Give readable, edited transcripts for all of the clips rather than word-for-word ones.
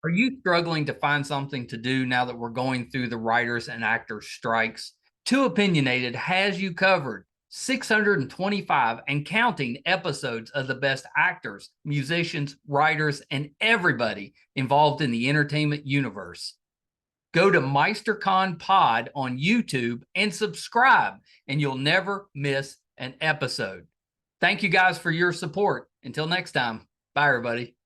Are you struggling to find something to do now that we're going through the writers and actors strikes? Too Opinionated has you covered. 625 and counting episodes of the best actors, musicians, writers, and everybody involved in the entertainment universe. Go to MeisterCon Pod on YouTube and subscribe, and you'll never miss an episode. Thank you guys for your support. Until next time, bye, everybody.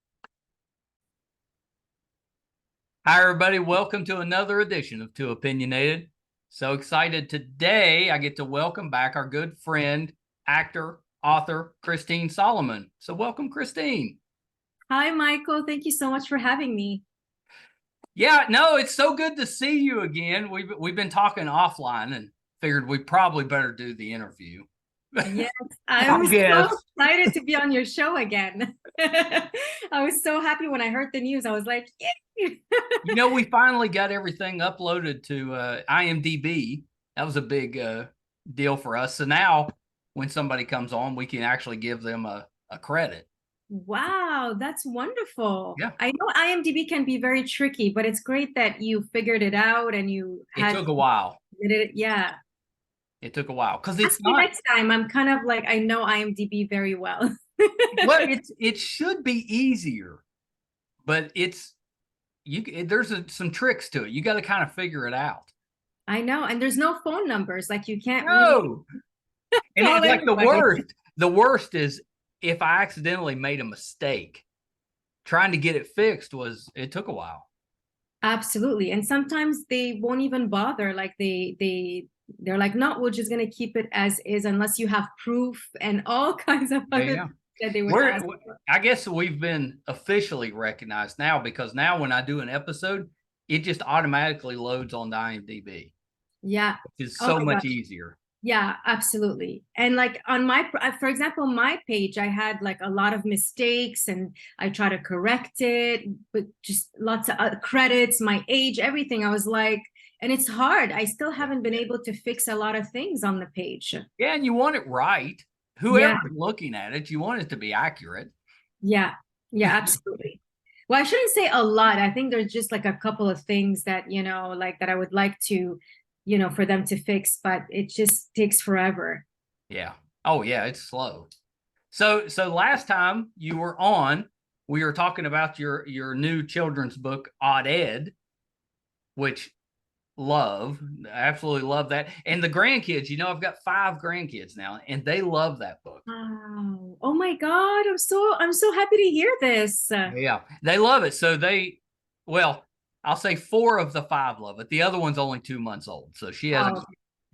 Hi, everybody. Welcome to another edition of Too Opinionated. So excited today. I get to welcome back our good friend, actor, author, Christine Solomon. So welcome, Christine. Hi, Michael. Thank you so much for having me. Yeah, no, it's so good to see you again. We've been talking offline and figured we probably better do the interview. Yes, I I'm guess. so excited to be on your show again. I was so happy when I heard the news. I was like, yay! We finally got everything uploaded to IMDb. That was a big deal for us. So now when somebody comes on, we can actually give them a credit. Wow, that's wonderful. Yeah. I know IMDb can be very tricky, but it's great that you figured it out and you It had took a while. it. Yeah. It took a while because it's Ask me not. next time. I'm kind of like, I know IMDb very well. Well, it should be easier, but there's some tricks to it. You got to kind of figure it out. I know. And there's no phone numbers. Like you can't really No. And call it's like the everybody. worst. The worst is if I accidentally made a mistake. Trying to get it fixed it took a while. Absolutely. And sometimes they won't even bother. Like they're like, no, we're just gonna keep it as is unless you have proof and all kinds of other Yeah. things that they would ask for. I guess we've been officially recognized now because now when I do an episode, it just automatically loads on the IMDb, Yeah. which is Oh so my much gosh. easier. Yeah, absolutely. And like on my, for example, my page, I had like a lot of mistakes and I try to correct it, but just lots of credits, my age, everything. I was like, and it's hard. I still haven't been able to fix a lot of things on the page. Yeah, and you want it right. Yeah. Whoever's looking at it, you want it to be accurate. Yeah, yeah, absolutely. Well, I shouldn't say a lot. I think there's just like a couple of things that, like that I would like to, for them to fix, but it just takes forever. Yeah. Oh yeah, it's slow. So last time you were on, we were talking about your new children's book, Odd Ed, which absolutely love that. And the grandkids, I've got 5 grandkids now, and they love that book. Wow. Oh my God. I'm so happy to hear this. Yeah, they love it. Well, I'll say 4 of the 5 love it. The other one's only 2 months old, so she hasn't Oh.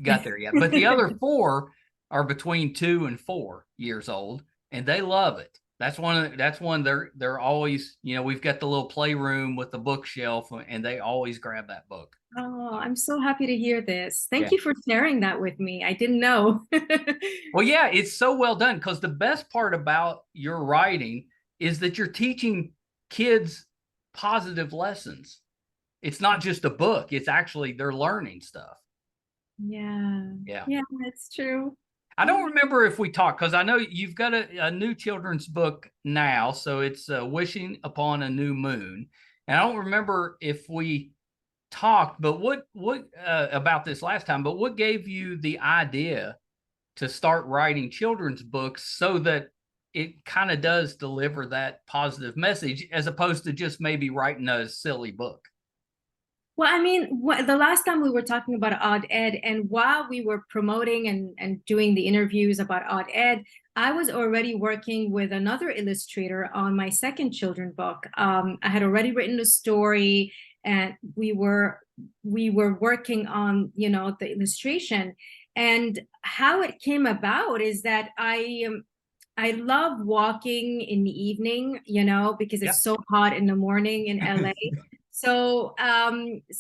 got there yet. But the other 4 are between 2 and 4 years old, and they love it. That's one they're always, we've got the little playroom with the bookshelf, and they always grab that book. Oh, I'm so happy to hear this. Yeah. Thank you for sharing that with me. I didn't know. Well, yeah, it's so well done because the best part about your writing is that you're teaching kids positive lessons. It's not just a book, it's actually they're learning stuff. Yeah. Yeah. Yeah, that's true. I don't remember if we talked because I know you've got a new children's book now. So it's Wishing Upon a New Moon. And I don't remember if we talked, but what about this last time, but what gave you the idea to start writing children's books so that it kind of does deliver that positive message as opposed to just maybe writing a silly book? Well, I mean, the last time we were talking about Odd Ed, and while we were promoting and doing the interviews about Odd Ed, I was already working with another illustrator on my second children book. I had already written a story, and we were working on, the illustration. And how it came about is that I love walking in the evening, because Yeah. it's so hot in the morning in LA. So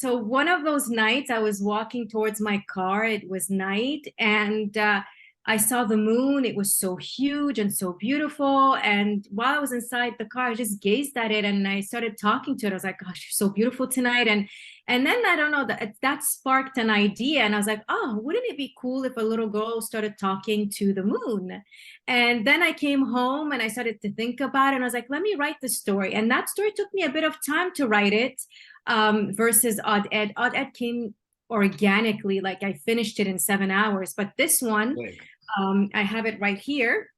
one of those nights I was walking towards my car. It was night, and I saw the moon. It was so huge and so beautiful. And while I was inside the car, I just gazed at it and I started talking to it. I was like, gosh, you're so beautiful tonight. And then I don't know, that sparked an idea. And I was like, oh, wouldn't it be cool if a little girl started talking to the moon? And then I came home and I started to think about it. And I was like, let me write the story. And that story took me a bit of time to write it, versus Odd Ed. Odd Ed came organically, like I finished it in 7 hours. But this one, Quick. I have it right here.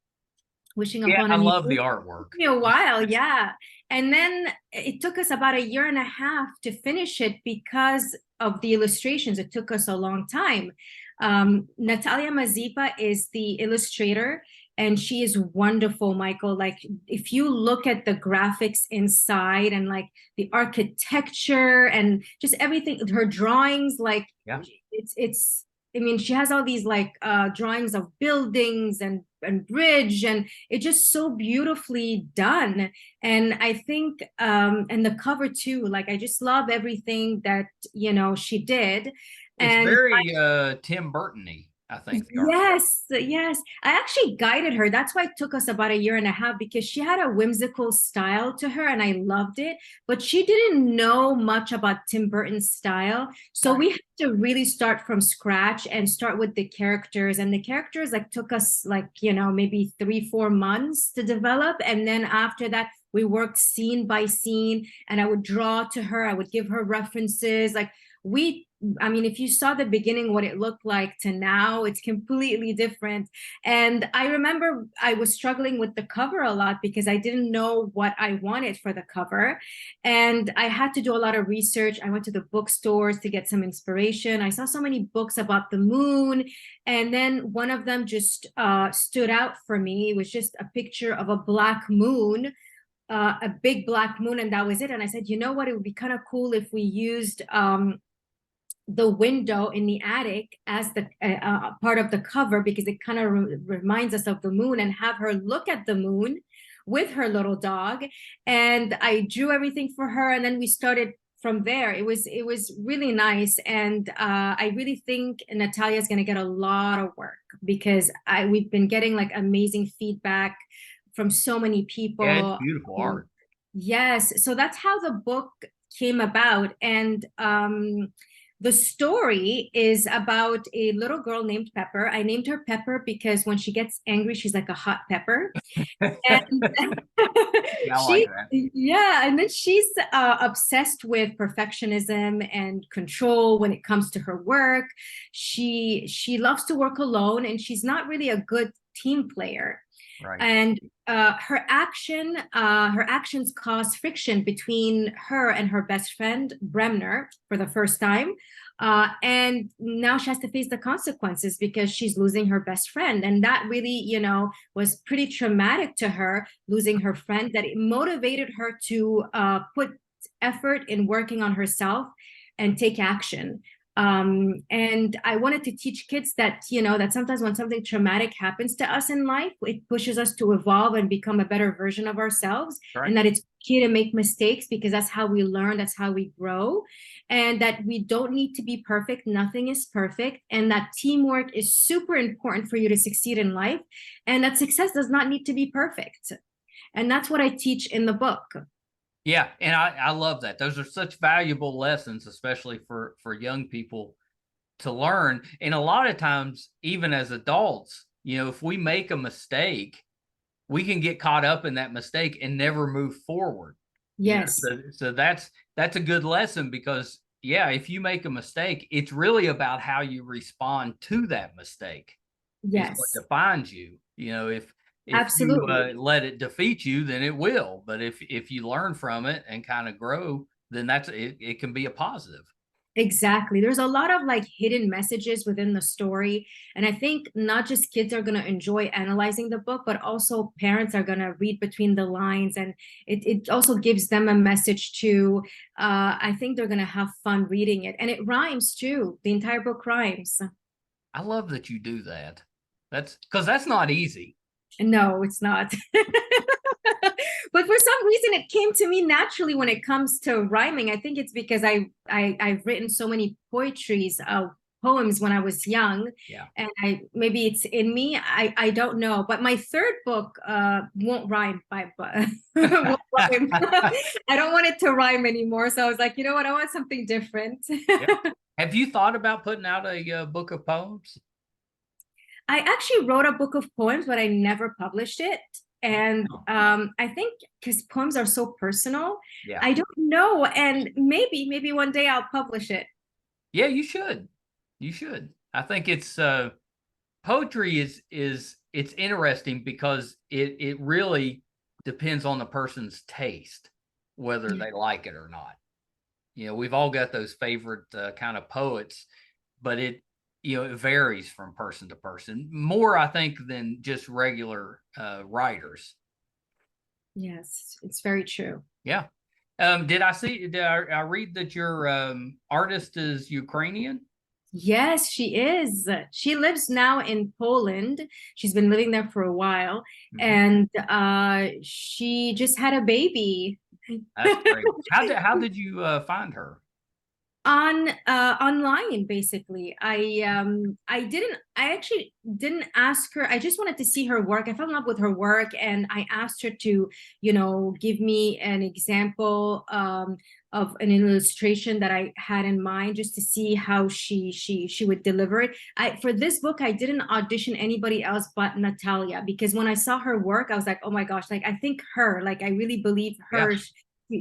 Wishing Yeah, upon I a new love the moon. artwork. Took me a while, yeah. And then it took us about a year and a half to finish it because of the illustrations. It took us a long time. Nataliia Mazepa is the illustrator, and she is wonderful, Michael. Like, if you look at the graphics inside and like the architecture and just everything, her drawings, like Yeah. it's I mean, she has all these like drawings of buildings and bridge, and it's just so beautifully done. And I think and the cover too, like I just love everything that she did. It's And very Tim Burton-y, I think, the art style. yes, yes. I actually guided her. That's why it took us about a year and a half, because she had a whimsical style to her and I loved it. But she didn't know much about Tim Burton's style. So Right. we had to really start from scratch and start with the characters. And the characters like took us like, maybe 3-4 months to develop. And then after that, we worked scene by scene and I would draw to her. I would give her references. Like I mean, if you saw the beginning, what it looked like to now, it's completely different. And I remember I was struggling with the cover a lot because I didn't know what I wanted for the cover. And I had to do a lot of research. I went to the bookstores to get some inspiration. I saw so many books about the moon. And then one of them just stood out for me. It was just a picture of a black moon, a big black moon, and that was it. And I said, you know what, it would be kind of cool if we used the window in the attic as the part of the cover, because it kind of reminds us of the moon, and have her look at the moon with her little dog. And I drew everything for her, and then we started from there. It was really nice, and I really think Nataliia is going to get a lot of work, because we've been getting like amazing feedback from so many Yeah, it's people. beautiful art. Yes, so that's how the book came about. And the story is about a little girl named Pepper. I named her Pepper because when she gets angry, she's like a hot pepper. And Yeah, I like that. yeah, and then she's obsessed with perfectionism and control when it comes to her work. She loves to work alone, and she's not really a good team player. Right. And her actions cause friction between her and her best friend Bremner for the first time. And now she has to face the consequences because she's losing her best friend. And that really, was pretty traumatic to her, losing her friend, that it motivated her to put effort in working on herself and take action. And I wanted to teach kids that, that sometimes when something traumatic happens to us in life, it pushes us to evolve and become a better version of ourselves. Right. And that it's okay to make mistakes, because that's how we learn, that's how we grow. And that we don't need to be perfect. Nothing is perfect. And that teamwork is super important for you to succeed in life. And that success does not need to be perfect. And that's what I teach in the book. Yeah, and I love that. Those are such valuable lessons, especially for young people to learn. And a lot of times, even as adults, if we make a mistake, we can get caught up in that mistake and never move forward. Yes. So that's a good lesson, because yeah, if you make a mistake, it's really about how you respond to that mistake. It's what Yes. defines you. If you Absolutely. let it defeat you, then it will. But if you learn from it and kind of grow, then it can be a positive. Exactly. There's a lot of like hidden messages within the story. And I think not just kids are going to enjoy analyzing the book, but also parents are going to read between the lines. And it also gives them a message too. I think they're going to have fun reading it. And it rhymes too. The entire book rhymes. I love that you do that. That's because that's not easy. No, it's not. But for some reason it came to me naturally when it comes to rhyming. I think it's because I've written so many poetries poems when I was young. Yeah. And maybe it's in me. I don't know. But my third book won't rhyme won't rhyme. I don't want it to rhyme anymore. So I was like, you know what? I want something different. Yep. Have you thought about putting out a book of poems? I actually wrote a book of poems, but I never published it. And Oh, I think because poems are so personal, yeah. I don't know. And maybe one day I'll publish it. Yeah, you should. You should. I think it's poetry is it's interesting because it really depends on the person's taste, whether Yeah. they like it or not. You know, we've all got those favorite kind of poets, but it varies from person to person more, I think, than just regular writers. Yes, it's very true. Yeah. Did I read that your artist is Ukrainian? Yes, she is. She lives now in Poland. She's been living there for a while, Mhm. and she just had a baby. That's great. How did you find her? On online, basically. I actually didn't ask her. I just wanted to see her work. I fell in love with her work, and I asked her to, give me an example of an illustration that I had in mind, just to see how she would deliver it. I For this book, I didn't audition anybody else but Nataliia, because when I saw her work, I was like, oh my gosh, like I think her, like I really believe Yeah. her,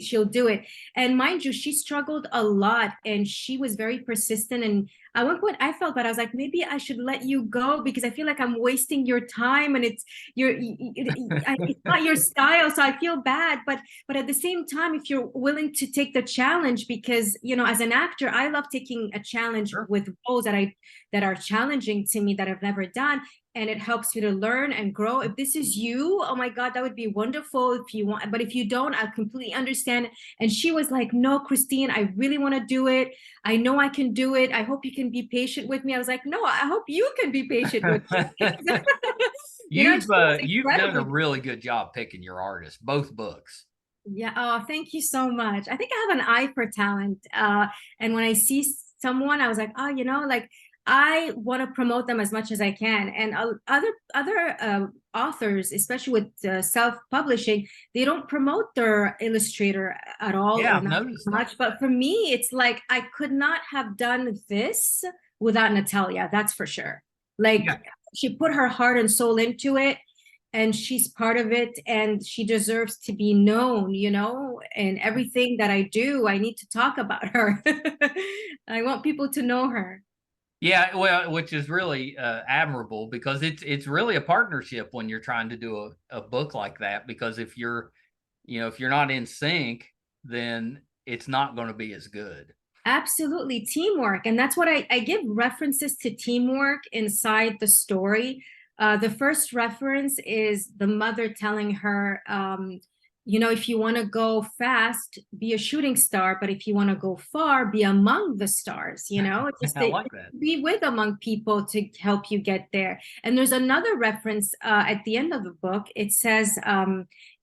she'll do it. And mind you, she struggled a lot, and she was very persistent. And at one point I felt that I was like, maybe I should let you go, because I feel like I'm wasting your time, and it's not your style. So I feel bad. But at the same time, if you're willing to take the challenge, because as an actor, I love taking a challenge Sure. with roles that are challenging to me, that I've never done, and it helps you to learn and grow. If this is you, oh my God, that would be wonderful if you want. But if you don't, I completely understand. And she was like, no, Christine, I really want to do it. I know I can do it. I hope you can be patient with me. I was like, no, I hope you can be patient with me. You've She was you've done a incredibly. really good job picking your artist, both books. Yeah. Oh, thank you so much. I think I have an eye for talent. And when I see someone, I was like, oh, like I want to promote them as much as I can. And other authors, especially with self-publishing, they don't promote their illustrator at all, Yeah, or I've not noticed that. much. But for me, it's like I could not have done this without Nataliia. That's for sure. Like, Yeah. she put her heart and soul into it, and she's part of it, and she deserves to be known, and everything that I do, I need to talk about her. I want people to know her. Yeah, well, which is really admirable because it's really a partnership when you're trying to do a book like that. Because if you're not in sync, then it's not going to be as good. Absolutely, teamwork. And that's what I give references to teamwork inside the story. The first reference is the mother telling her, if you want to go fast, be a shooting star, but if you want to go far, be among the stars, just I to like that. be with among people to help you get there. And there's another reference at the end of the book. It says,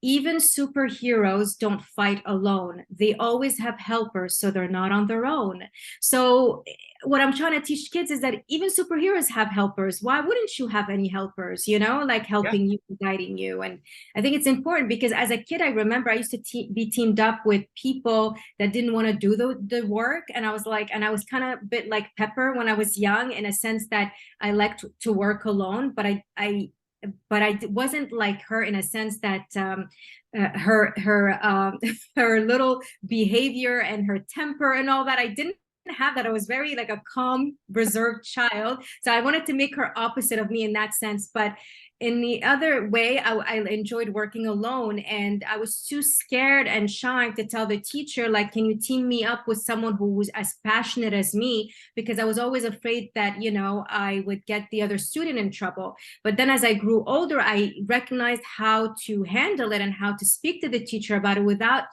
even superheroes don't fight alone. They always have helpers, so they're not on their own. So what I'm trying to teach kids is that even superheroes have helpers. Why wouldn't you have any helpers, like Yeah. helping you, guiding you? And I think it's important, because as a kid, I remember I used to be teamed up with people that didn't want to do the work. And I was kind of a bit like Pepper when I was young, in a sense that I liked to work alone, but I wasn't like her, in a sense that her her little behavior and her temper and all that, I didn't have that. I was very like a calm, reserved child. So I wanted to make her opposite of me in that sense. But in the other way, I enjoyed working alone, and I was too scared and shy to tell the teacher, like, can you team me up with someone who was as passionate as me? Because I was always afraid that, I would get the other student in trouble. But then as I grew older, I recognized how to handle it and how to speak to the teacher about it without,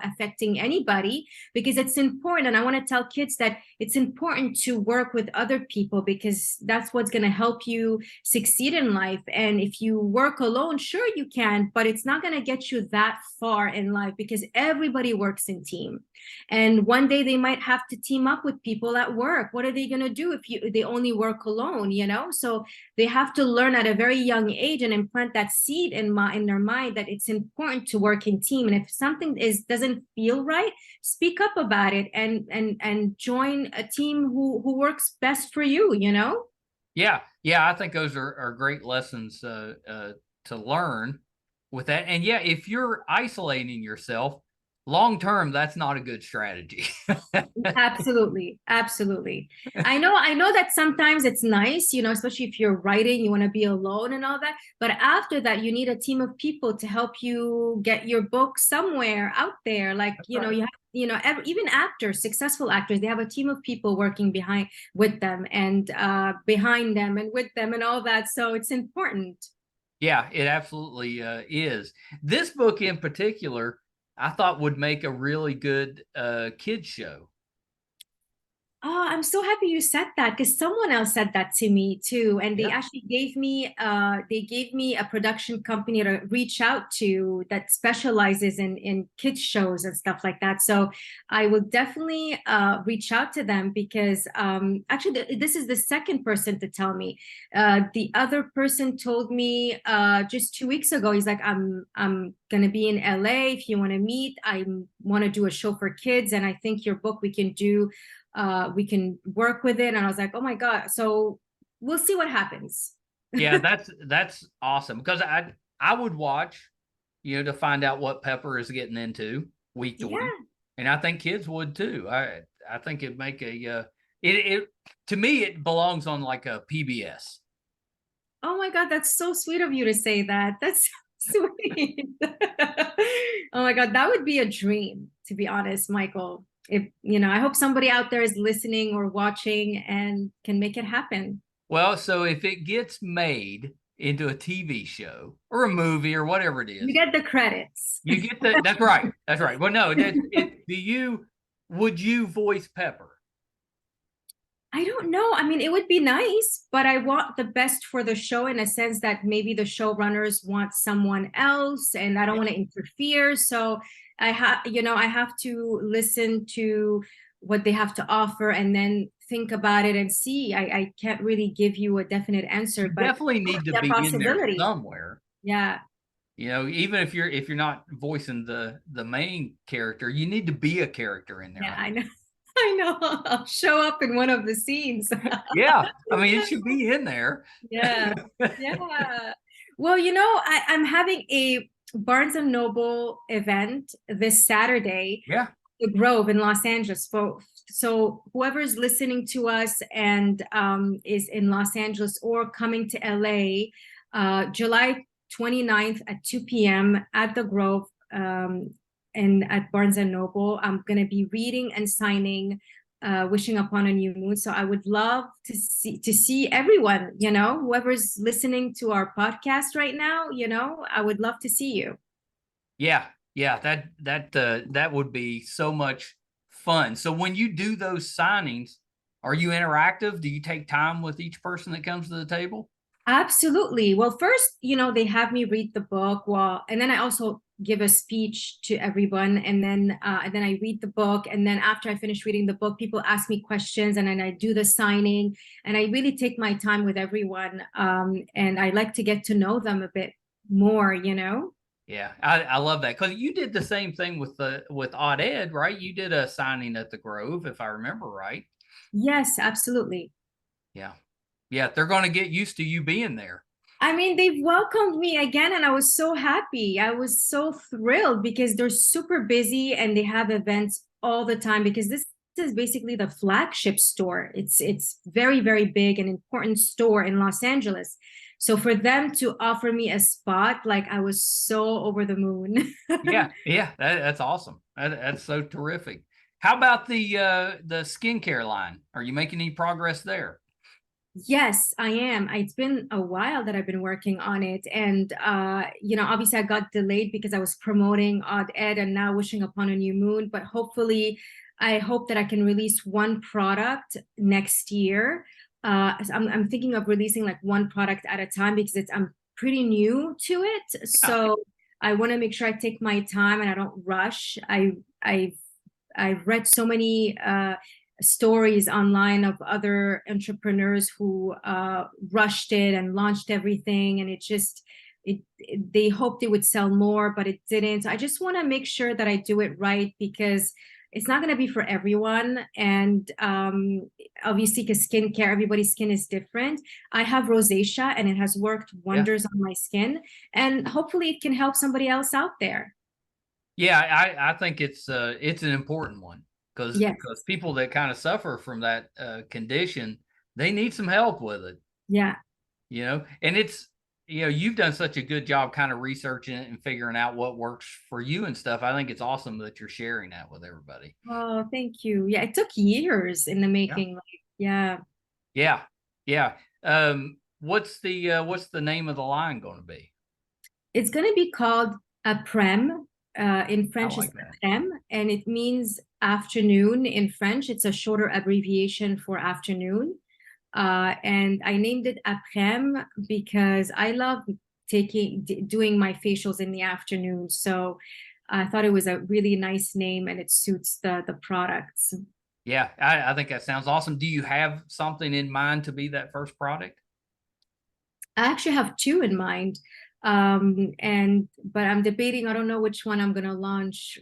affecting anybody, because it's important. And I want to tell kids that it's important to work with other people, because that's what's going to help you succeed in life. And And if you work alone, sure you can, but it's not going to get you that far in life, because everybody works in team. And one day they might have to team up with people at work. What are they going to do if they only work alone, you know? So they have to learn at a very young age and implant that seed in their mind that it's important to work in team. And if something doesn't feel right, speak up about it and join a team who works best for you, you know? Yeah, I think those are great lessons to learn with that. And yeah, if you're isolating yourself long term, that's not a good strategy. Absolutely, absolutely. I know that sometimes it's nice, you know, especially if you're writing, you want to be alone and all that. But after that, you need a team of people to help you get your book somewhere out there. Like, you know, Right. you have, you know, even actors, successful actors, they have a team of people working with them and behind them and with them and all that. So it's important. Yeah, it absolutely is. This book in particular, I thought would make a really good kids show. Oh, I'm so happy you said that, because someone else said that to me too. And they Yeah. actually gave me a production company to reach out to that specializes in kids shows and stuff like that. So I will definitely reach out to them, because actually this is the second person to tell me. The other person told me just 2 weeks ago, he's like, I'm gonna be in LA if you want to meet. I want to do a show for kids, and I think your book we can work with it. And I was like, oh my God. So we'll see what happens. Yeah, that's awesome, because I would watch, to find out what Pepper is getting into week to week, Yeah. and I think kids would too. I think it'd make it to me it belongs on like a PBS. Oh my God, that's so sweet of you to say that. That's so sweet. Oh my God, that would be a dream, to be honest, Michael. If, you know, I hope somebody out there is listening or watching and can make it happen. Well, so if it gets made into a TV show or a movie or whatever it You is, get the credits. you get the that's right. That's right. Well, no, would you voice Pepper? I don't know. I mean, it would be nice, but I want the best for the show, in a sense that maybe the showrunners want someone else and I don't want to interfere. So I have to listen to what they have to offer and then think about it and see. I can't really give you a definite answer, You but definitely need to a be in there possibility. somewhere. Yeah. Even if you're not voicing the main character, you need to be a character in there. Yeah, I know. I know. I'll show up in one of the scenes. Yeah, I mean it should be in there. Yeah. Yeah. Well, you know, I'm having a Barnes and Noble event this Saturday, Yeah, the Grove in Los Angeles. So whoever's listening to us and is in Los Angeles or coming to LA, July 29th at 2 p.m. at the Grove, and at Barnes and Noble, I'm going to be reading and signing Wishing Upon a New Moon. So I would love to see everyone, you know, whoever's listening to our podcast right now, you know, I would love to see you. yeah. That would be so much fun. So when you do those signings, are you interactive? Do you take time with each person that comes to the table? Absolutely. Well, first, you know, they have me read the book, and then I also give a speech to everyone, and then I read the book, and then after I finish reading the book, people ask me questions, and then I do the signing, and I really take my time with everyone, and I like to get to know them a bit more, you know. Yeah, I love that, because you did the same thing with Odd Ed, right? You did a signing at the Grove, if I remember right. Yes, absolutely. Yeah, yeah, they're going to get used to you being there. I mean, they've welcomed me again, and I was so happy. I was so thrilled because they're super busy and they have events all the time, because this is basically the flagship store. It's very, very big and important store in Los Angeles. So for them to offer me a spot, like, I was so over the moon. Yeah, that's awesome. That's so terrific. How about the skincare line? Are you making any progress there? Yes, I am. It's been a while that I've been working on it. And you know, obviously I got delayed because I was promoting Odd Ed and now Wishing Upon a New Moon, but hopefully I hope that I can release one product next year. So I'm thinking of releasing like one product at a time, because I'm pretty new to it, Yeah. so I want to make sure I take my time and I don't rush. I've read so many stories online of other entrepreneurs who rushed it and launched everything, and they hoped it would sell more, but it didn't. So I just want to make sure that I do it right, because it's not going to be for everyone. And obviously, because skincare, everybody's skin is different. I have rosacea and it has worked Yeah. wonders on my skin. And hopefully it can help somebody else out there. Yeah, I think it's an important one because Yes. people that kind of suffer from that condition, they need some help with it, Yeah. you know. And it's, you know, you've done such a good job kind of researching it and figuring out what works for you and stuff. I think it's awesome that you're sharing that with everybody. Oh, thank you. Yeah, it took years in the Yeah. making. Like, yeah. Yeah. Yeah. What's the name of the line going to be? It's going to be called Aprem. In I French, is like that. Aprem, and it means afternoon in French. It's a shorter abbreviation for afternoon. And I named it Aprem because I love doing my facials in the afternoon. So I thought it was a really nice name, and it suits the products. Yeah, I think that sounds awesome. Do you have something in mind to be that first product? I actually have two in mind. But I'm debating, I don't know which one I'm gonna launch.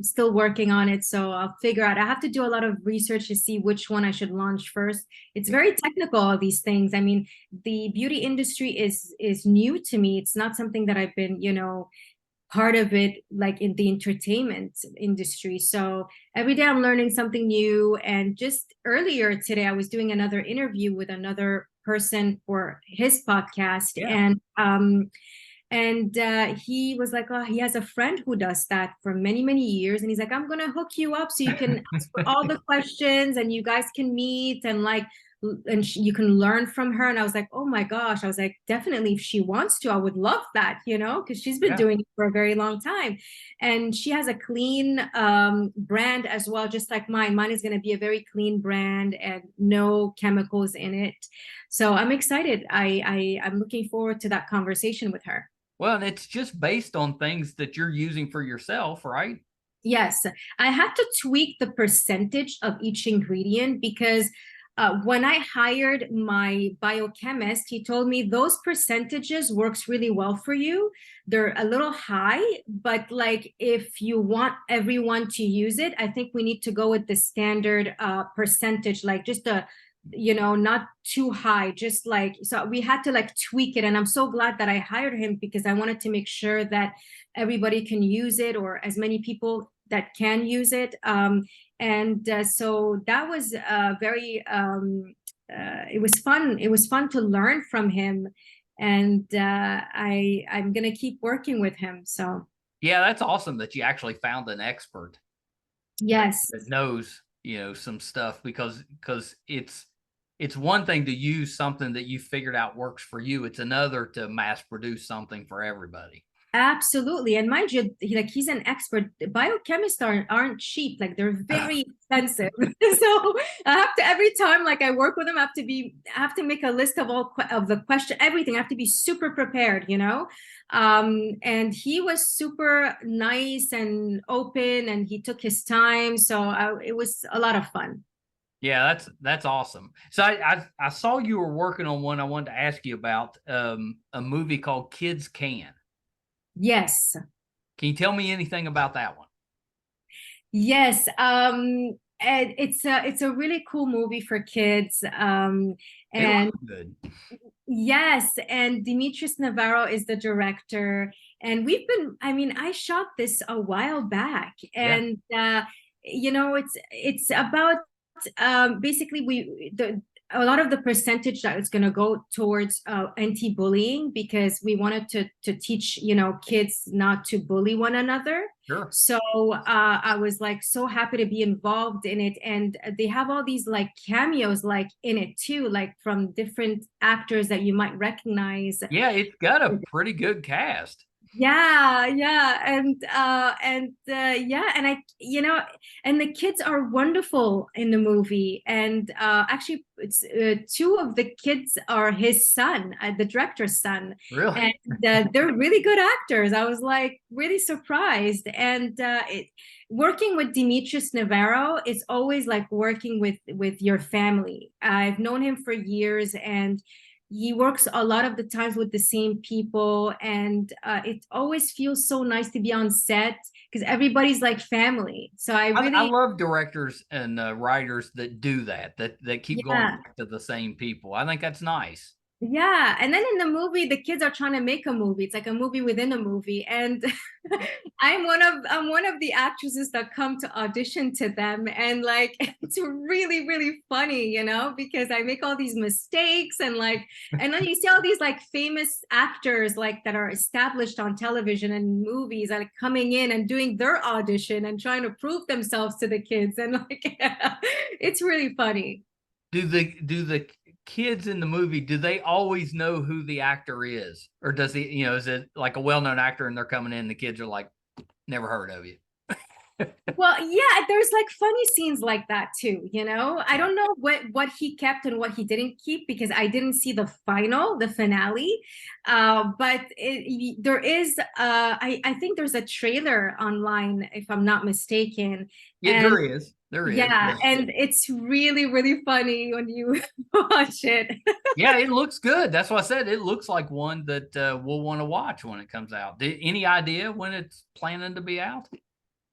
Still working on it, so I'll figure out. I have to do a lot of research to see which one I should launch first. It's Yeah. very technical, all these things. I mean, the beauty industry is new to me. It's not something that I've been, part of it, like in the entertainment industry. So every day I'm learning something new. And just earlier today, I was doing another interview with another person for his podcast, Yeah. and he was like, oh, he has a friend who does that for many, many years, and he's like, I'm gonna hook you up so you can ask for all the questions and you guys can meet, and like, you can learn from her. And I was like, oh my gosh, I was like, definitely, if she wants to, I would love that, because she's been Yeah. doing it for a very long time. And she has a clean brand as well, just like mine is going to be a very clean brand and no chemicals in it. So I'm excited. I'm looking forward to that conversation with her. Well, and it's just based on things that you're using for yourself, right? Yes, I had to tweak the percentage of each ingredient because when I hired my biochemist, he told me those percentages works really well for you. They're a little high, but like if you want everyone to use it, I think we need to go with the standard percentage, like just not too high, just like, so we had to like tweak it. And I'm so glad that I hired him because I wanted to make sure that everybody can use it, or as many people that can use it. So that was it was fun. It was fun to learn from him. And I'm going to keep working with him. So Yeah, that's awesome that you actually found an expert yes. that knows, you know, some stuff because it's one thing to use something that you figured out works for you. It's another to mass produce something for everybody. Absolutely. And mind you, he's an expert. Biochemists aren't cheap, like they're very expensive. So I have to, every time like I work with him, I have to make a list of all of the question, everything. I have to be super prepared. And he was super nice and open, and he took his time. So it was a lot of fun. Yeah, that's awesome. So I saw you were working on one I wanted to ask you about, a movie called Kids Can. Yes. Can you tell me anything about that one? Yes, and it's a really cool movie for kids. It And looks good. yes, and Demetrius Navarro is the director. And I mean, I shot this a while back, Yeah, and it's about basically a lot of the percentage that is going to go towards anti-bullying, because we wanted to teach kids not to bully one another. sure. So I was like so happy to be involved in it, and they have all these like cameos like in it too, like from different actors that you might recognize. Yeah, it's got a pretty good cast. Yeah, yeah, and and the kids are wonderful in the movie. And actually, it's two of the kids are his son, the director's son, Really? and they're really good actors. I was like really surprised. And working with Demetrius Navarro is always like working with your family. I've known him for years, and he works a lot of the times with the same people, and it always feels so nice to be on set because everybody's like family. So I I really, love directors and writers that do that keep going yeah. back to the same people. I think that's nice. Yeah, and then in the movie, the kids are trying to make a movie. It's like a movie within a movie, and I'm one of the actresses that come to audition to them, and like it's really funny, because I make all these mistakes, and like, and then you see all these like famous actors like that are established on television and movies, like coming in and doing their audition and trying to prove themselves to the kids, and like it's really funny. Do the kids in the movie, do they always know who the actor is, or does he, is it like a well-known actor and they're coming in, the kids are like, never heard of you? Well, yeah, there's like funny scenes like that too, I Yeah. don't know what he kept and what he didn't keep because I didn't see the finale. But there is I think there's a trailer online if I'm not mistaken. Yeah, And there is, yeah, yeah. and it's really funny when you watch it. Yeah, it looks good. That's why I said it looks like one that we'll want to watch when it comes out. Any idea when it's planning to be out?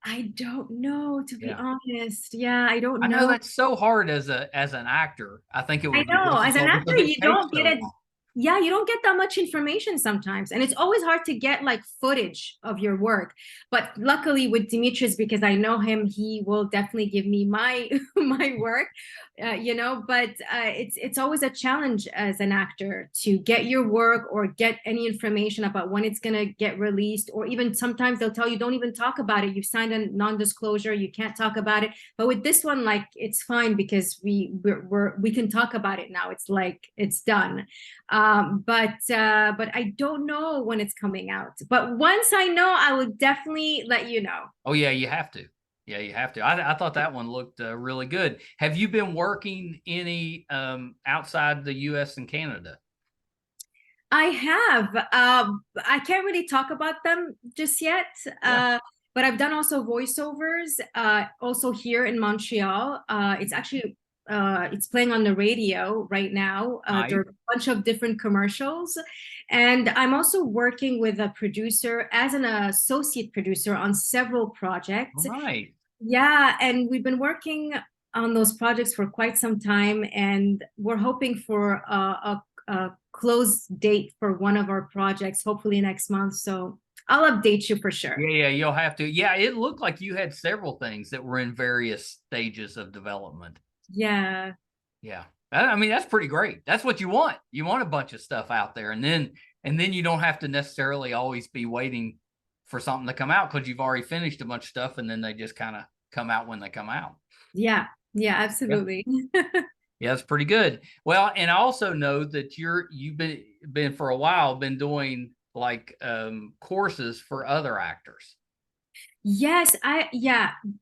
I don't know, to be Yeah. honest. Yeah, I don't I know know. that's so hard as an actor. I think it I would be know. As an difficult actor, because it you takes don't so get it. long. Yeah, you don't get that much information sometimes. And it's always hard to get like footage of your work. But luckily with Demetrius, because I know him, he will definitely give me my my work. But it's always a challenge as an actor to get your work or get any information about when it's gonna get released, or even sometimes they'll tell you don't even talk about it. You've signed a non-disclosure, you can't talk about it. But with this one, like it's fine because we can talk about it now. It's like it's done. But I don't know when it's coming out. But once I know, I will definitely let you know. Oh yeah, you have to. Yeah, you have to. I thought that one looked really good. Have you been working any outside the U.S. and Canada? I have. I can't really talk about them just yet. Yeah. But I've done also voiceovers, also here in Montreal. It's playing on the radio right now. There Nice. are a bunch of different commercials, and I'm also working with a producer as an associate producer on several All projects. right. Yeah, and we've been working on those projects for quite some time, and we're hoping for a close date for one of our projects, hopefully next month. So I'll update you for sure. Yeah, you'll have to. Yeah, it looked like you had several things that were in various stages of development. Yeah. Yeah. I mean, that's pretty great. That's what you want. You want a bunch of stuff out there, and then you don't have to necessarily always be waiting for something to come out because you've already finished a bunch of stuff, and then they just kind of come out when they come out. Yeah. Yeah, Yeah. absolutely. Yeah, that's pretty good. Well, and I also know that you've been for a while been doing like courses for other actors. Yes, I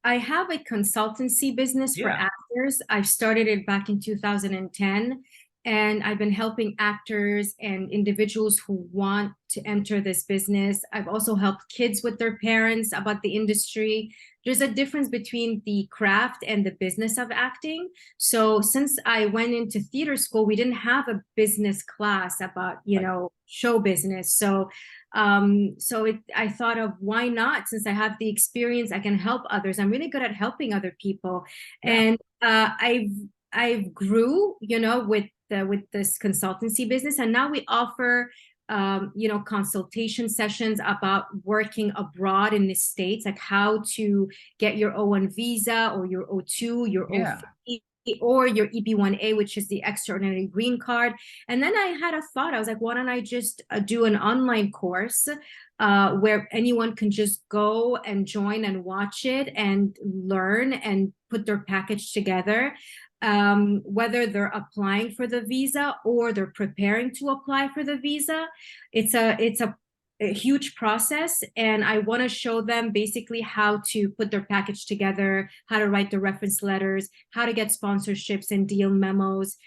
have a consultancy business for Yeah. actors. I started it back in 2010, and I've been helping actors and individuals who want to enter this business. I've also helped kids with their parents about the industry. There's a difference between the craft and the business of acting. So since I went into theater school, we didn't have a business class about, Right. show business. I thought of why not? Since I have the experience, I can help others. I'm really good at helping other people, Yeah. and I've grew, with this consultancy business, and now we offer consultation sessions about working abroad in the States, like how to get your O1 visa or your O2, your Yeah. O3, or your EB1A, which is the extraordinary green card. And then I had a thought. I was like, why don't I just do an online course where anyone can just go and join and watch it and learn and put their package together, whether they're applying for the visa or they're preparing to apply for the visa. It's a a huge process, and I want to show them basically how to put their package together, how to write the reference letters, how to get sponsorships and deal memos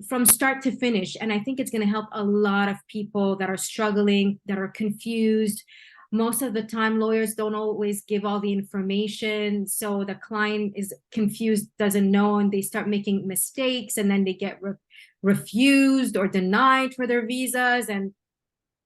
from start to finish. And I think it's going to help a lot of people that are struggling, that are confused. Most of the time, lawyers don't always give all the information, so the client is confused, doesn't know, and they start making mistakes, and then they get refused or denied for their visas. And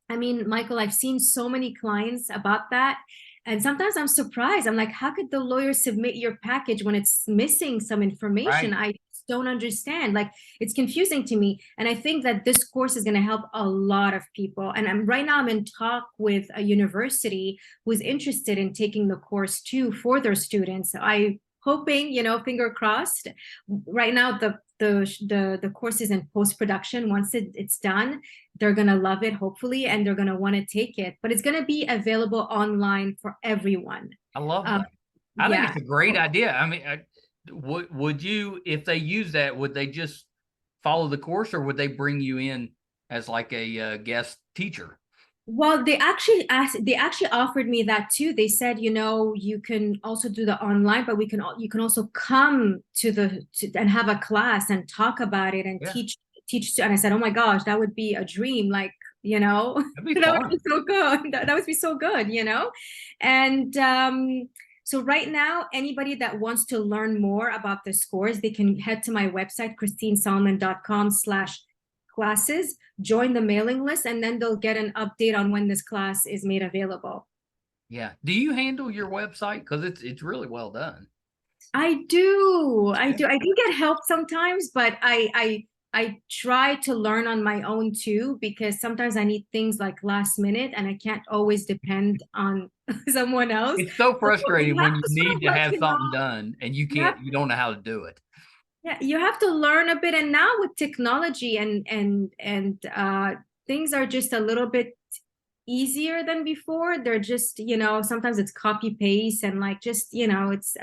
I mean, Michael, I've seen so many clients about that. And sometimes I'm surprised. I'm like, how could the lawyer submit your package when it's missing some information? Right. I just don't understand. Like, it's confusing to me. And I think that this course is going to help a lot of people. And right now I'm in talk with a university who's interested in taking the course too for their students. I hoping, finger crossed. Right now, the course is in post-production. Once it's done, they're going to love it, hopefully, and they're going to want to take it. But it's going to be available online for everyone. I love that. I think Yeah. it's a great idea. I mean, would you, if they use that, would they just follow the course, or would they bring you in as like a guest teacher? Well, they actually offered me that too. They said, you can also do the online, but you can also come and have a class and talk about it and Yeah, teach. And I said, oh my gosh, that would be a dream. Like, that'd be that would be fun. so good. That would be so good. And so right now, anybody that wants to learn more about the scores, they can head to my website, christinesolomon.com/classes, join the mailing list, and then they'll get an update on when this class is made available. Yeah. Do you handle your website? Because it's really well done. I do. I Yeah. do. I do get help sometimes, but I try to learn on my own too, because sometimes I need things like last minute and I can't always depend on someone else. It's so So frustrating you have when you to sort need of to like, have something done and you have you don't know how to do it. yeah, you have to learn a bit. And now with technology and things are just a little bit easier than before. They're just, sometimes it's copy paste and like just, it's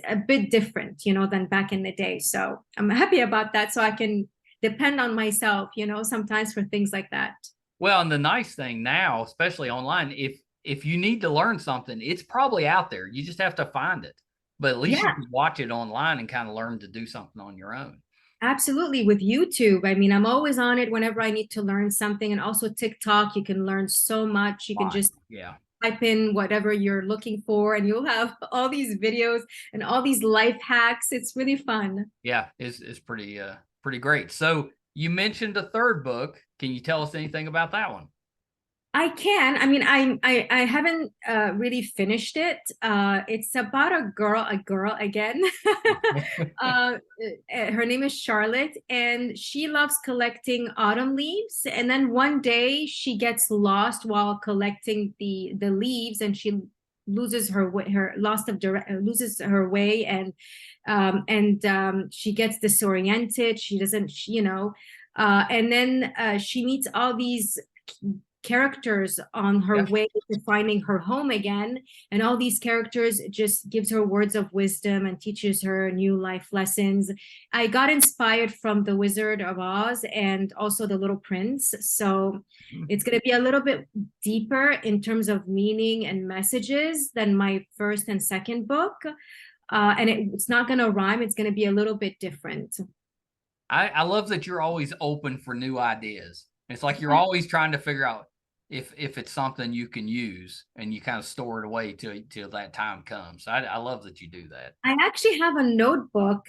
a bit different, than back in the day. So I'm happy about that. So I can depend on myself, sometimes for things like that. Well, and the nice thing now, especially online, if you need to learn something, it's probably out there. You just have to find it. But at least you Yeah, can watch it online and kind of learn to do something on your own. absolutely. With YouTube, I mean, I'm always on it whenever I need to learn something. And also TikTok, you can learn so much. You can Why? just Yeah. type in whatever you're looking for and you'll have all these videos and all these life hacks. It's really fun. Yeah, it's pretty great. So you mentioned a third book. Can you tell us anything about that one? I can. I mean, I haven't really finished it. It's about a girl again. uh, Her name is Charlotte, and she loves collecting autumn leaves. And then one day she gets lost while collecting the leaves, and she loses her way, loses her way, and she gets disoriented. She doesn't, and then she meets all these characters on her Yeah. way to finding her home again, and all these characters just gives her words of wisdom and teaches her new life lessons. I got inspired from the Wizard of Oz and also the Little Prince, so Mhm. it's going to be a little bit deeper in terms of meaning and messages than my first and second book, and it's not going to rhyme. It's going to be a little bit different. I love that you're always open for new ideas. It's like you're always trying to figure out if it's something you can use, and you kind of store it away till that time comes. I love that you do that. I actually have a notebook.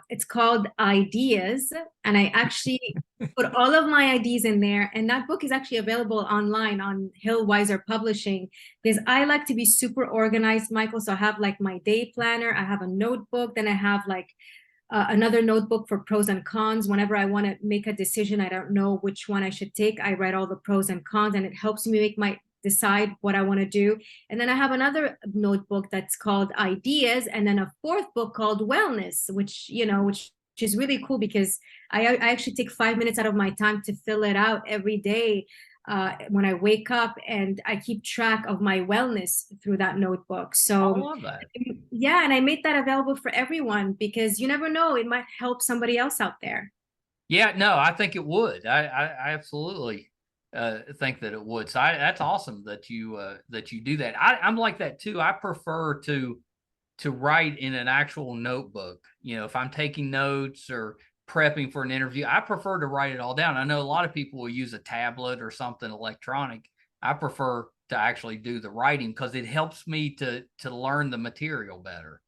It's called Ideas, and I actually put all of my ideas in there. And that book is actually available online on Hillweiser Publishing, because I like to be super organized, Michael. So I have like my day planner, I have a notebook, then I have like another notebook for pros and cons. Whenever I want to make a decision, I don't know which one I should take, I write all the pros and cons, and it helps me decide what I want to do. And then I have another notebook that's called Ideas, and then a fourth book called Wellness, which is really cool because I actually take 5 minutes out of my time to fill it out every day when I wake up, and I keep track of my wellness through that notebook. I So love that. yeah, and I made that available for everyone because you never know, it might help somebody else out there. Yeah, no, I think it would. I absolutely think that it would. So that's awesome that you do that. I'm like that too. I prefer to write in an actual notebook. If I'm taking notes or prepping for an interview, I prefer to write it all down. I know a lot of people will use a tablet or something electronic. I prefer to actually do the writing because it helps me to learn the material better.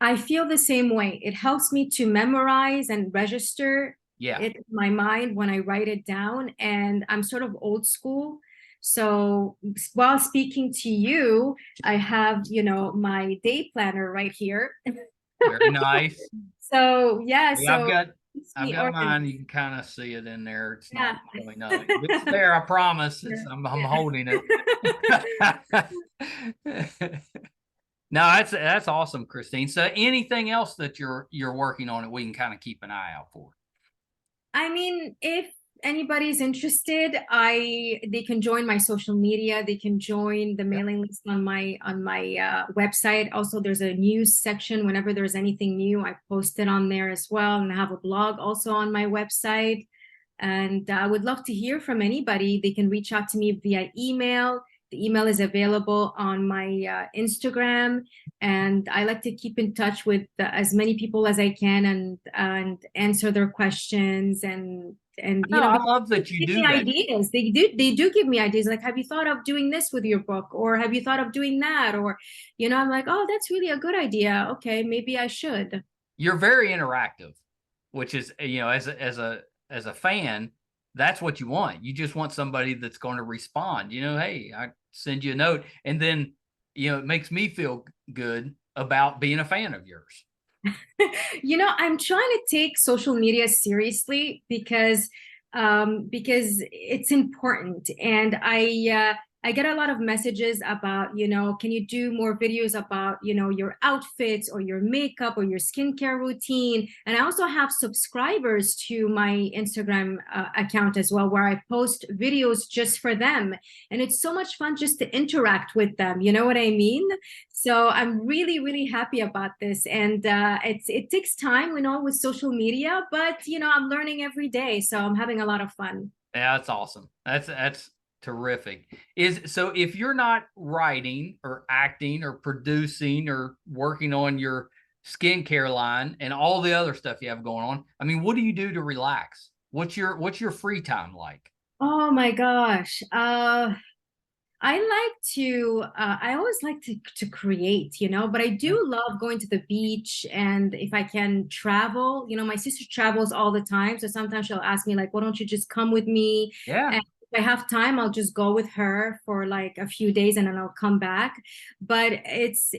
I feel the same way. It helps me to memorize and register Yeah. it in my mind when I write it down. And I'm sort of old school. So while speaking to you, I have, my day planner right here. Very nice. So yeah, Yeah, I've so got keeps I've me got mine. You organized. can kind of see it in there. It's not Yeah. showing up. It's there, I promise. I'm Yeah. holding it. No, that's awesome, Christine. So anything else that you're working on that we can kind of keep an eye out for? I mean, if anybody's interested, they can join my social media. They can join the Yeah. mailing list on my website. Also, there's a news section. Whenever there's anything new, I post it on there as well. And I have a blog also on my website. And I would love to hear from anybody. They can reach out to me via email. The email is available on my Instagram, and I like to keep in touch with as many people as I can and answer their questions and No, I love because that you they give me do that. ideas. They do give me ideas like, have you thought of doing this with your book, or have you thought of doing that, or I'm like, oh, that's really a good idea. Okay, maybe I should. You're very interactive, which is, as a fan, that's what you want. You just want somebody that's going to respond. Hey, I send you a note, and then it makes me feel good about being a fan of yours. I'm trying to take social media seriously because it's important, and I get a lot of messages about, can you do more videos about, your outfits or your makeup or your skincare routine? And I also have subscribers to my Instagram account as well, where I post videos just for them. And it's so much fun just to interact with them. You know what I mean? So I'm really, really happy about this. And it takes time, with social media, but I'm learning every day. So I'm having a lot of fun. Yeah, that's awesome. That's terrific. So if you're not writing or acting or producing or working on your skincare line and all the other stuff you have going on, I mean, what do you do to relax? What's your free time like? Oh my gosh. I always like to create, but I Yeah. do love going to the beach, and if I can travel, my sister travels all the time. So sometimes she'll ask me like, why don't you just come with me? Yeah. And if I have time, I'll just go with her for like a few days and then I'll come back. But it's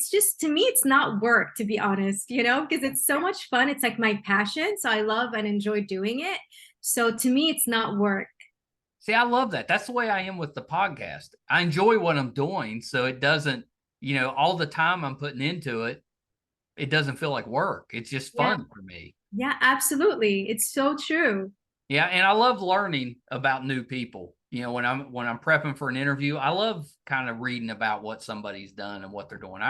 just, to me, it's not work, to be honest, because it's so much fun. It's like my passion. So I love and enjoy doing it. So to me, it's not work. See, I love that. That's the way I am with the podcast. I enjoy what I'm doing, so it doesn't, all the time I'm putting into it, it doesn't feel like work. It's just Yeah. fun for me. Yeah, absolutely. It's so true. Yeah, and I love learning about new people. When I'm prepping for an interview, I love kind of reading about what somebody's done and what they're doing.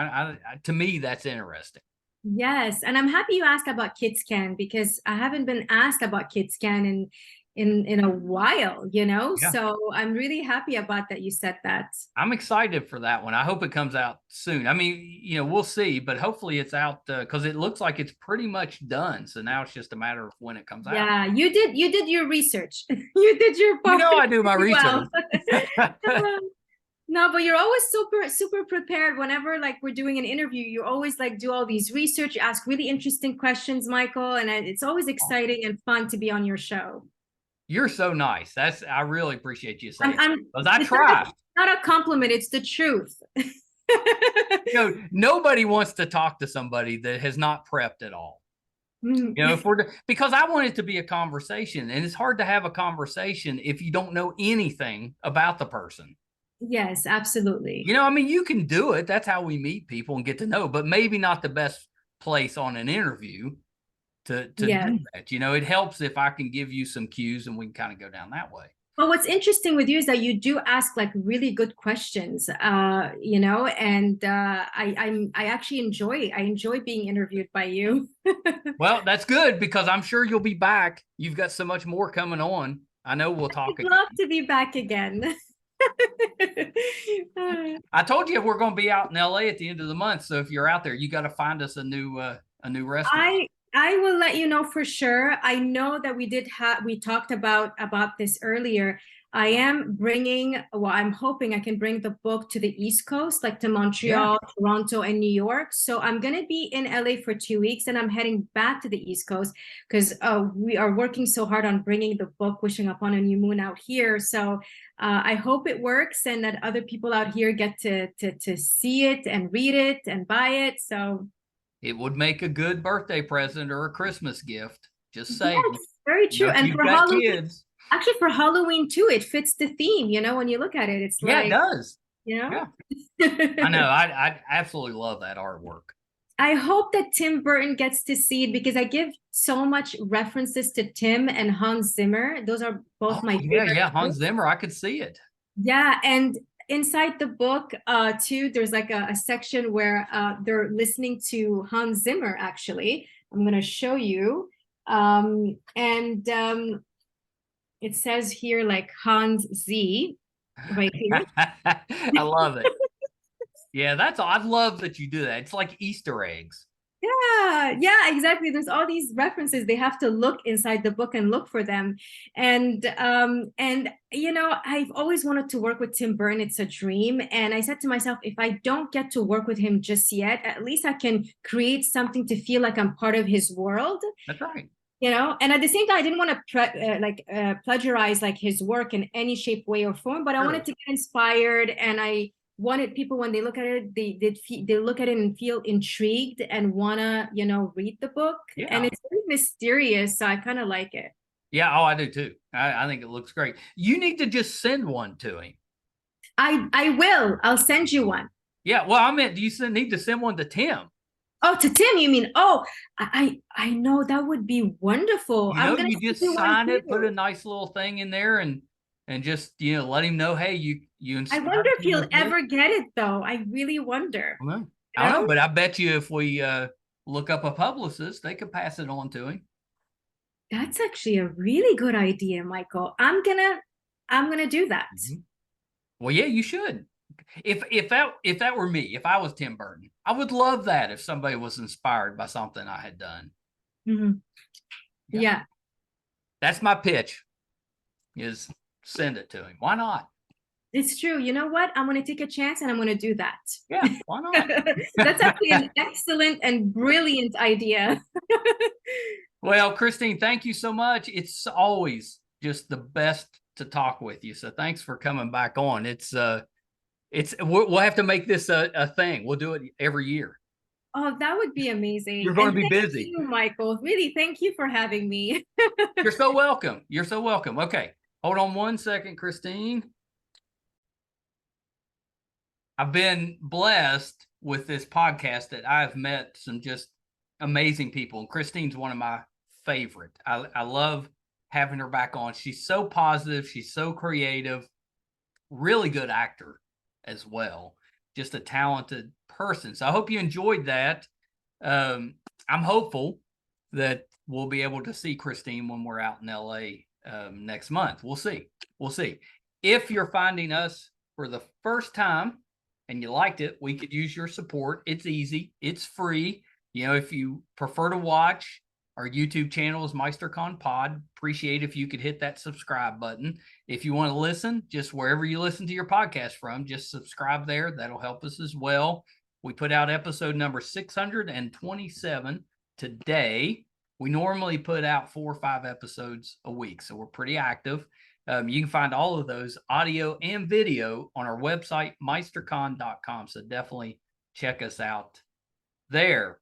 To me, that's interesting. Yes, and I'm happy you asked about KidsCan because I haven't been asked about KidsCan in a while, Yeah, So I'm really happy about that you said that. I'm excited for that one. I hope it comes out soon. I mean, we'll see, but hopefully it's out because it looks like it's pretty much done. So now it's just a matter of when it comes out. Yeah, you did your research. You did your part I do my pretty research. well. No, but you're always super, super prepared whenever like we're doing an interview. You always like do all these research, you ask really interesting questions, Michael, and it's always exciting and fun to be on your show. You're so nice. I really appreciate you saying that I'm because I it's try. not a compliment, it's the truth. Nobody wants to talk to somebody that has not prepped at all. Mm. Because I want it to be a conversation, and it's hard to have a conversation if you don't know anything about the person. Yes, absolutely. I mean, you can do it. That's how we meet people and get to know, but maybe not the best place on an interview to Yeah. do that. It helps if I can give you some cues and we can kind of go down that way. But what's interesting with you is that you do ask like really good questions, and I actually enjoy being interviewed by you. Well, that's good because I'm sure you'll be back. You've got so much more coming on. I know we'll talk I'd again. love to be back again. I told you we're going to be out in LA at the end of the month. So if you're out there, you got to find us a new restaurant. I will let you know for sure. I know that we talked about this earlier. I am bringing, well, I'm hoping I can bring the book to the East Coast, like to Montreal, Toronto, and New York. So I'm going to be in LA for 2 weeks, and I'm heading back to the East Coast because we are working so hard on bringing the book Wishing Upon a New Moon out here. So I hope it works and that other people out here get to see it and read it and buy it. So it would make a good birthday present or a Christmas gift. Just saying. yes, very true. If And you've for got Halloween, kids. actually for Halloween too, it fits the theme, when you look at it. It's Yeah, it does. Yeah. I know. I absolutely love that artwork. I hope that Tim Burton gets to see it because I give so much references to Tim and Hans Zimmer. Those are both my favorite. Yeah, Hans Zimmer. I could see it. Yeah, and inside the book, too, there's like a section where they're listening to Hans Zimmer. Actually, I'm going to show you, and it says here like Hans Z right here. I love it. Yeah, I love that you do that. It's like Easter eggs. Yeah, exactly. There's all these references. They have to look inside the book and look for them. And I've always wanted to work with Tim Burton. It's a dream. And I said to myself, if I don't get to work with him just yet, at least I can create something to feel like I'm part of his world. That's right. And at the same time, I didn't want to plagiarize like his work in any shape, way, or form, but I wanted to get inspired, and I wanted people when they look at it, they look at it and feel intrigued and wanna read the book. Yeah. And it's very mysterious, so I kind of like it. Yeah, I do too. I think it looks great. You need to just send one to him. I will. I'll send you one. Yeah, well, I meant, do you need to send one to Tim? Oh, to Tim, you mean? Oh, I know that would be wonderful. I'm gonna you just sign it, put a nice little thing in there, and just let him know, hey, you I wonder if he'll ever get it though. I really wonder. I don't know, but I bet you if we look up a publicist, they could pass it on to him. That's actually a really good idea, Michael. I'm gonna do that. Well, yeah, you should. If that were me, if I was Tim Burton, I would love that if somebody was inspired by something I had done. Yeah. That's my pitch, is send it to him. Why not? It's true. You know what? I'm going to take a chance and I'm going to do that. Yeah, why not? That's actually an excellent and brilliant idea. Well, Christine, thank you so much. It's always just the best to talk with you. So thanks for coming back on. We'll have to make this a thing. We'll do it every year. Oh, that would be amazing. You're going to be busy. Thank you, Michael. Really, thank you for having me. You're so welcome. You're so welcome. Okay. Hold on one second, Christine. I've been blessed with this podcast that I've met some just amazing people. And Christine's one of my favorite. I love having her back on. She's so positive. She's so creative. Really good actor as well. Just a talented person. So I hope you enjoyed that. I'm hopeful that we'll be able to see Christine when we're out in LA next month. We'll see. If you're finding us for the first time and you liked it, we could use your support. It's easy. It's free. If you prefer to watch, our YouTube channel is MeisterCon Pod. Appreciate if you could hit that subscribe button. If you want to listen, just wherever you listen to your podcast from, just subscribe there. That'll help us as well. We put out episode number 627 today. We normally put out 4 or 5 episodes a week, so we're pretty active. You can find all of those audio and video on our website, meistercon.com. So definitely check us out there.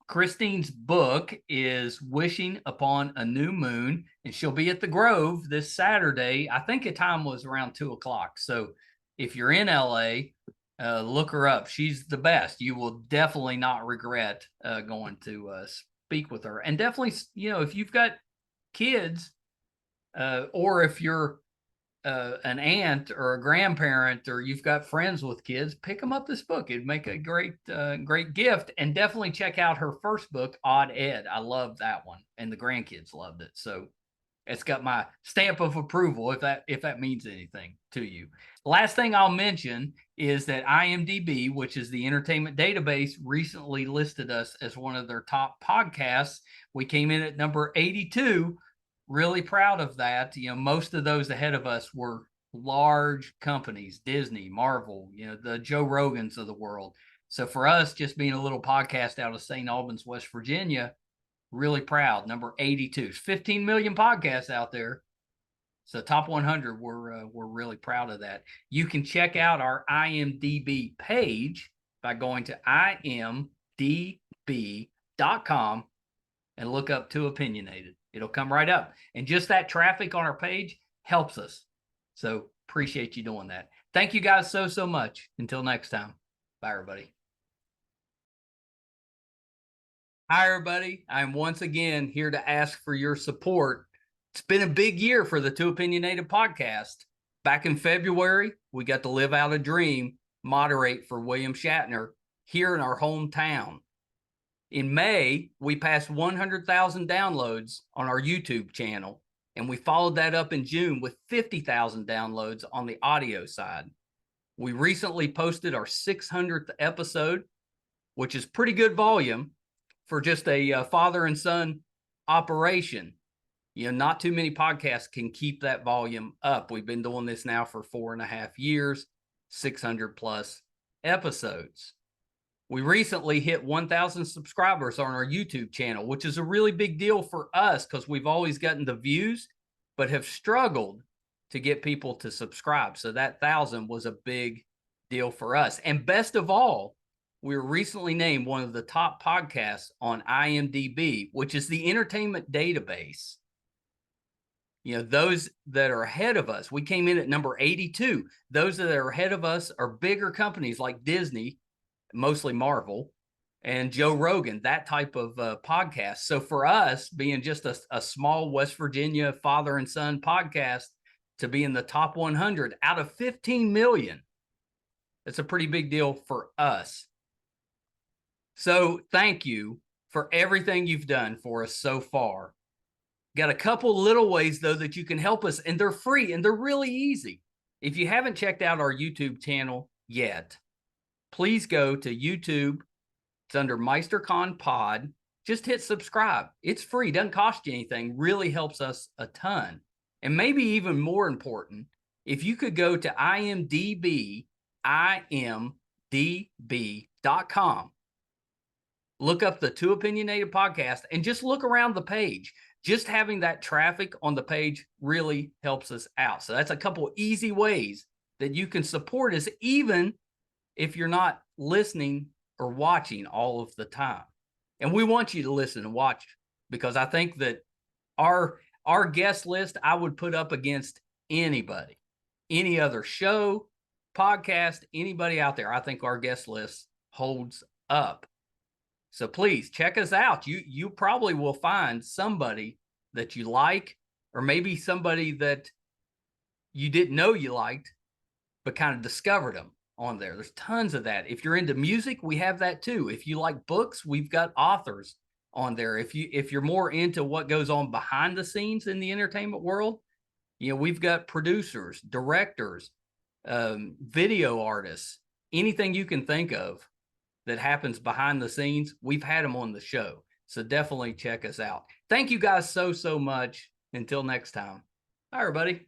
Christine's book is Wishing Upon a New Moon, and she'll be at the Grove this Saturday. I think the time was around 2:00. So if you're in LA, look her up. She's the best. You will definitely not regret going to speak with her. And definitely, if you've got kids, or if you're an aunt or a grandparent, or you've got friends with kids, pick them up this book. It'd make a great gift. And definitely check out her first book, Odd Ed. I love that one, and the grandkids loved it. So It's got my stamp of approval, if that means anything to you. Last thing I'll mention is that IMDb, which is the entertainment database, recently listed us as one of their top podcasts. We came in at number 82. Really proud of that. Most of those ahead of us were large companies, Disney, Marvel, the Joe Rogans of the world. So for us, just being a little podcast out of St. Albans, West Virginia, really proud. Number 82. 15 million podcasts out there. So top 100, we're really proud of that. You can check out our IMDb page by going to imdb.com and look up Too Opinionated. It'll come right up. And just that traffic on our page helps us. So appreciate you doing that. Thank you guys so much. Until next time. Bye, everybody. Hi, everybody. I'm once again here to ask for your support. It's been a big year for the Too Opinionated podcast. Back in February, we got to live out a dream, moderate for William Shatner here in our hometown. In May, we passed 100,000 downloads on our YouTube channel, and we followed that up in June with 50,000 downloads on the audio side. We recently posted our 600th episode, which is pretty good volume for just a father and son operation. Not too many podcasts can keep that volume up. We've been doing this now for 4.5 years, 600 plus episodes. We recently hit 1,000 subscribers on our YouTube channel, which is a really big deal for us because we've always gotten the views, but have struggled to get people to subscribe. So that 1,000 was a big deal for us. And best of all, we were recently named one of the top podcasts on IMDb, which is the entertainment database. Those that are ahead of us, we came in at number 82. Those that are ahead of us are bigger companies like Disney, mostly Marvel, and Joe Rogan, that type of podcast. So for us, being just a small West Virginia father and son podcast, to be in the top 100 out of 15 million, it's a pretty big deal for us. So thank you for everything you've done for us so far. Got a couple little ways, though, that you can help us, and they're free, and they're really easy. If you haven't checked out our YouTube channel yet, please go to YouTube. It's under MeisterCon Pod. Just hit subscribe. It's free. Doesn't cost you anything. Really helps us a ton. And maybe even more important, if you could go to imdb.com, look up the Too Opinionated podcast, and just look around the page. Just having that traffic on the page really helps us out. So that's a couple easy ways that you can support us, even if you're not listening or watching all of the time. And we want you to listen and watch, because I think that our guest list, I would put up against anybody, any other show, podcast, anybody out there. I think our guest list holds up. So please check us out. You probably will find somebody that you like, or maybe somebody that you didn't know you liked, but kind of discovered them on there. There's tons of that. If you're into music, we have that too. If you like books, we've got authors on there. If you're more into what goes on behind the scenes in the entertainment world, we've got producers, directors, video artists, anything you can think of that happens behind the scenes, we've had them on the show. So definitely check us out. Thank you guys so much. Until next time. Bye, everybody.